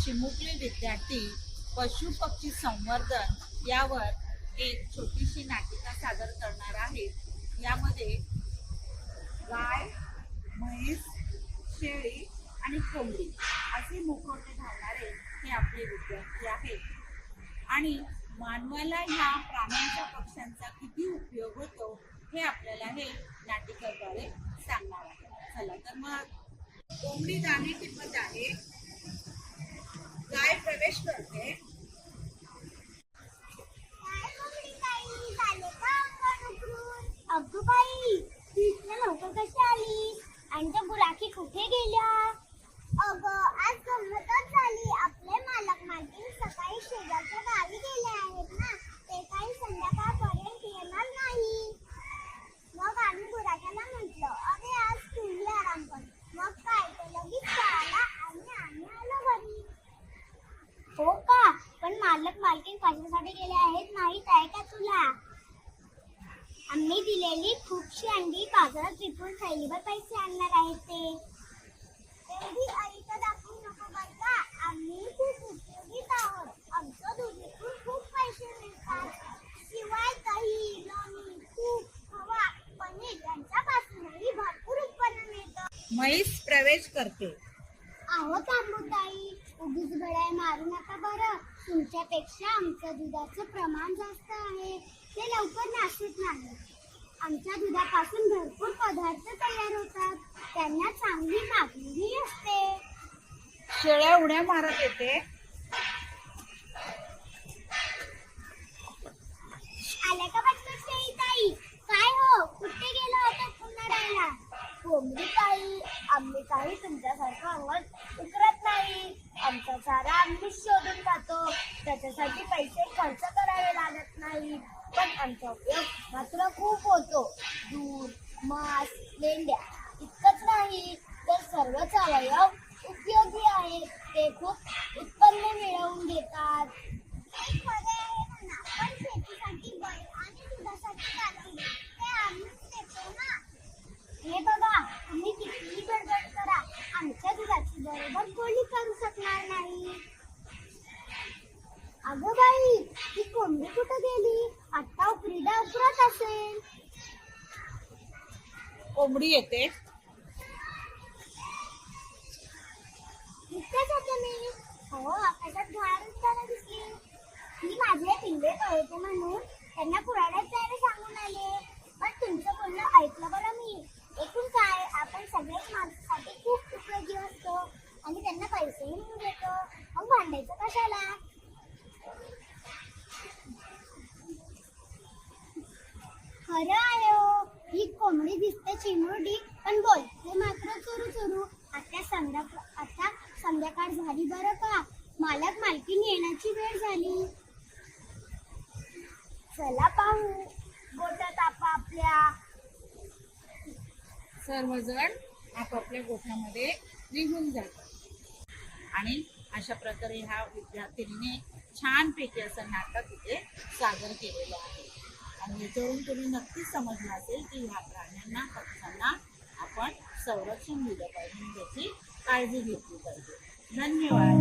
चिमुकले विद्यार्थी पशु पक्षी संवर्धन यावर एक छोटीशी नाटिका सादर करणार आहेत। यामध्ये गाय, म्हैस, शेळी आणि कोंबडी असे मुखवटे घालणारे हे आपले विद्यार्थी आहेत आणि मानवाला ह्या प्राण्यांच्या पक्ष्यांचा किती उपयोग होतो हे आपल्याला हे नाटिकेद्वारे सांगणार आहे। चला तर मग कोंबडी दाणे टिपत आहे, गाय प्रवेश करते, अगं बाई, तू इथल्या लवकर कशी आलीस? आणि त्या बुराकी कुठे गेल्या? अगं आज गंमतच झाली, आपले मालक मालकीण सकाळी शेजारच्या गावी गेले आहेत ना, ते काही संध्याकाळपर्यंत येणार नाही। मग आम्ही बुराक्याला म्हटलं, अरे आज तुम्ही आराम कर। मग काय, तो लगेच पळाला आणि आम्ही आलो घरी। हो का? पण मालक मालकीण कशासाठी गेले आहेत माहित आहे का तुला? आम्ही दिलेली खूपशी अंडी बाजारात विकून थैलीभर पैसे आणणार आहेत ते। एवढी ऐका दाखवू नको बरं, आम्ही खूप उपयोगीत आहोत। आमचं दूध विकून खूप पैसे मिळतात, शिवाय दही, लोणी, तूप, खवा, पनीर यांच्यापासूनही भरपूर उत्पन्न मिळतं। म्हैस प्रवेश करते, अहो तांबूताई, उगीच गळ्या मारू नका बरं। तुमच्यापेक्षा आमचं दुधाचं प्रमाण जास्त आहे, ते लवकर नासत नाही। आमच्या दुधापासून भरपूर पदार्थ तयार होतात, त्यांना चांगली मागणीही असते। शेळ्या उड्या मारत येते, आल्या का पटकन शेळीताई? काय हो, कुठे गेला होता पुन्हा राहायला? कोंबडी ताई, आम्ही काही तुमच्यासारखं अंगण उकरत नाही। आमचा चारा आम्ही शोधून खातो, त्याच्यासाठी पैसे खर्च करावे लागत नाही, पण आमचा उपयोग मात्र खूप होतो। दूध, मांस, मेंढ्या इतकंच नाही तर सर्वच अवयव उपयोगी आहेत, ते खूप उत्पन्न मिळवून देतात। पण शेतीसाठी बैल आणि दुधासाठी कालवडी ते आम्हीच देतो ना। हे बघा, तुम्ही कितीही गडबड करा, आमच्या दुधाची बरोबर कोणी करू शकणार नाही। अगं बाई, ही कोंबडी कुठे गेली? आता उकरीला उकरत असेल। कोंबडी येते, इतकेच होते मी। हो, आकाशात घार उडताना दिसली। मी माझे पिल्ले पळवते म्हणून त्यांना कुऱ्हाडीत जायला सांगून आले, पण तुमचं बोलणं ऐकलं बरं मी। एकूण काय, आपण सगळेच माणसासाठी खूप उपयोगी असतो आणि त्यांना पैसेही मिळून देतो, मग भांडायचं कशाला? खरं आहे हो, ही कोंबडी दिसते चिमुरडी, पण बोलते मात्र चोरू चोरू। आता संध्याकाळ झाली बरं का, मालक मालकीण येण्याची वेळ झाली। चला पाहू, गोठ्यात आपापल्या। सर्वजण आपापल्या गोठ्यामध्ये निघून जातात आणि अशा प्रकारे ह्या विद्यार्थिनीने छानपैकी असं नाटक इथे सादर केलेलं आहे। आणि याच्यावरून तुम्ही नक्कीच समजलं असेल की ह्या प्राण्यांना, पक्ष्यांना आपण संरक्षण दिलं पाहिजे, त्याची काळजी घेतली पाहिजे। धन्यवाद।